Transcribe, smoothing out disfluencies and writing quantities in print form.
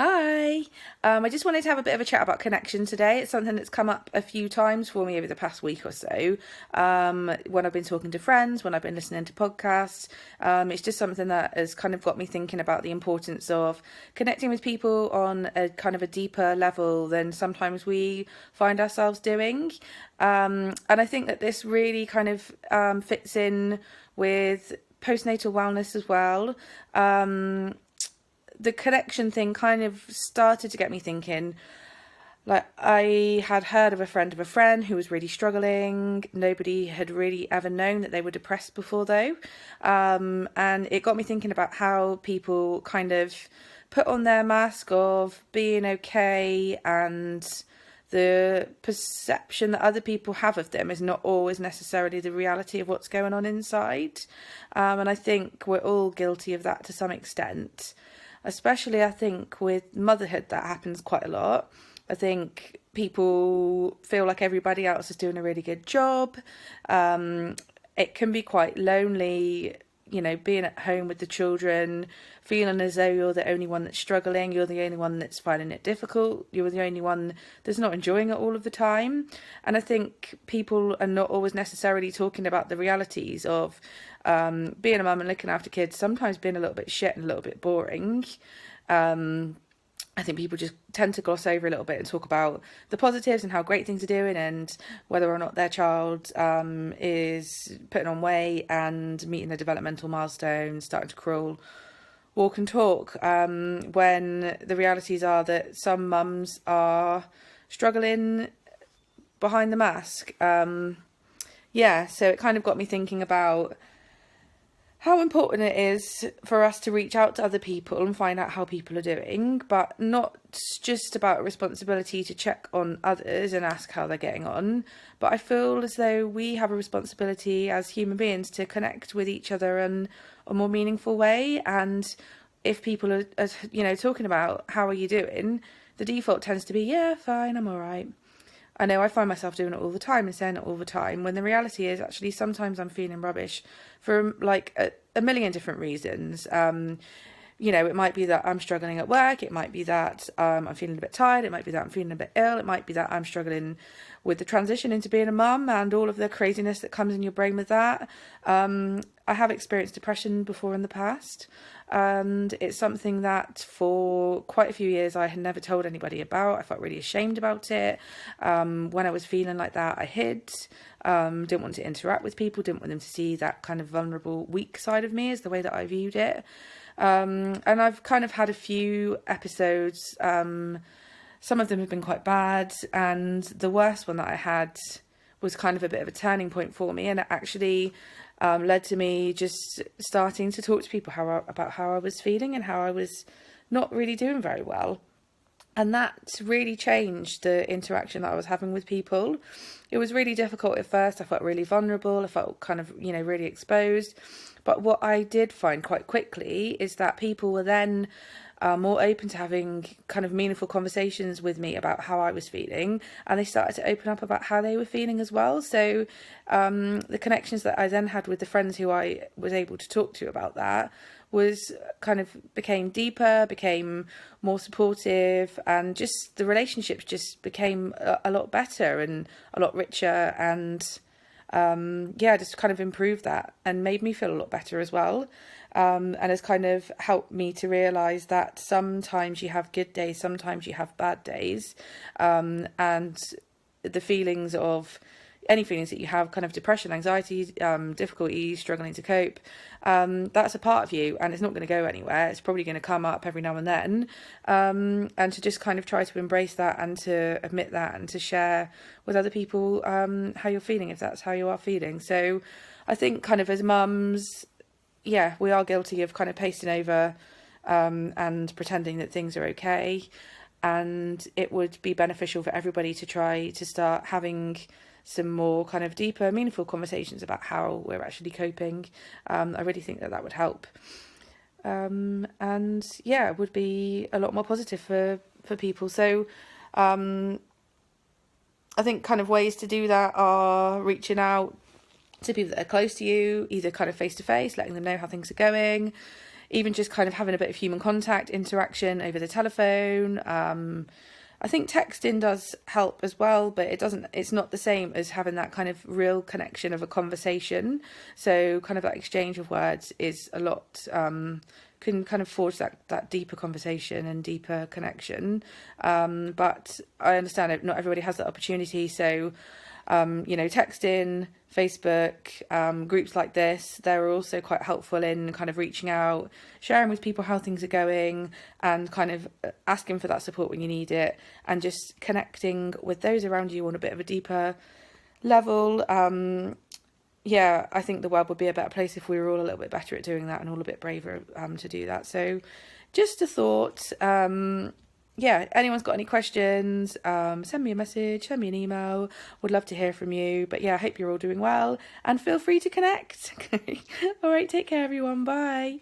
Hi. I just wanted to have a bit of a chat about connection today. It's something that's come up a few times for me over the past week or so. When I've been talking to friends, when I've been listening to podcasts, it's just something that has kind of got me thinking about the importance of connecting with people on a kind of a deeper level than sometimes we find ourselves doing. And I think that this really kind of fits in with postnatal wellness as well. The connection thing kind of started to get me thinking. Like, I had heard of a friend who was really struggling. Nobody had really ever known that they were depressed before, though. And it got me thinking about how people kind of put on their mask of being okay, and the perception that other people have of them is not always necessarily the reality of what's going on inside. And I think we're all guilty of that to some extent. Especially, I think, with motherhood, that happens quite a lot. I think people feel like everybody else is doing a really good job. It can be quite lonely, being at home with the children, feeling as though you're the only one that's struggling, you're the only one that's finding it difficult, you're the only one that's not enjoying it all of the time. And I think people are not always necessarily talking about the realities of being a mum and looking after kids, sometimes being a little bit shit and a little bit boring. I think people just tend to gloss over a little bit and talk about the positives and how great things are doing, and whether or not their child is putting on weight and meeting their developmental milestones, starting to crawl, walk and talk, when the realities are that some mums are struggling behind the mask. So it kind of got me thinking about how important it is for us to reach out to other people and find out how people are doing, but not just about a responsibility to check on others and ask how they're getting on. But I feel as though we have a responsibility as human beings to connect with each other in a more meaningful way. And if people are talking about how are you doing, the default tends to be, yeah, fine, I'm all right. I know I find myself doing it all the time and saying it all the time, when the reality is actually sometimes I'm feeling rubbish for like a million different reasons. It might be that I'm struggling at work. It might be that I'm feeling a bit tired. It might be that I'm feeling a bit ill. It might be that I'm struggling with the transition into being a mum and all of the craziness that comes in your brain with that. I have experienced depression before in the past, and it's something that for quite a few years I had never told anybody about. I felt really ashamed about it. When I was feeling like that, I hid. Didn't want to interact with people, didn't want them to see that kind of vulnerable, weak side of me, is the way that I viewed it. And I've kind of had a few episodes. Some of them have been quite bad, and the worst one that I had was kind of a bit of a turning point for me, and it actually led to me just starting to talk to people about how I was feeling and how I was not really doing very well. And that really changed the interaction that I was having with people. It was really difficult at first. I felt really vulnerable. I felt kind of, really exposed. But what I did find quite quickly is that people were then more open to having kind of meaningful conversations with me about how I was feeling, and they started to open up about how they were feeling as well. So the connections that I then had with the friends who I was able to talk to about that was kind of became deeper, became more supportive, and just the relationships just became a lot better and a lot richer, and just kind of improved that and made me feel a lot better as well. And has kind of helped me to realise that sometimes you have good days, sometimes you have bad days, and the feelings of any feelings that you have, kind of depression, anxiety, difficulty, struggling to cope, that's a part of you, and it's not going to go anywhere. It's probably going to come up every now and then, and to just kind of try to embrace that and to admit that and to share with other people how you're feeling, if that's how you are feeling. So I think kind of as mums, we are guilty of kind of pasting over and pretending that things are okay. And it would be beneficial for everybody to try to start having some more kind of deeper, meaningful conversations about how we're actually coping. I really think that would help. It would be a lot more positive for people. So I think kind of ways to do that are reaching out to people that are close to you, either kind of face to face, letting them know how things are going. even just kind of having a bit of human contact, interaction over the telephone. I think texting does help as well, but it's not the same as having that kind of real connection of a conversation. So kind of that exchange of words is a lot, can kind of forge that deeper conversation and deeper connection. But I understand not everybody has that opportunity. So, texting, Facebook, groups like this, they're also quite helpful in kind of reaching out, sharing with people how things are going, and kind of asking for that support when you need it, and just connecting with those around you on a bit of a deeper level. I think the world would be a better place if we were all a little bit better at doing that and all a bit braver to do that. So just a thought. Anyone's got any questions, send me a message, send me an email. Would love to hear from you. But I hope you're all doing well, and feel free to connect. All right, take care, everyone. Bye.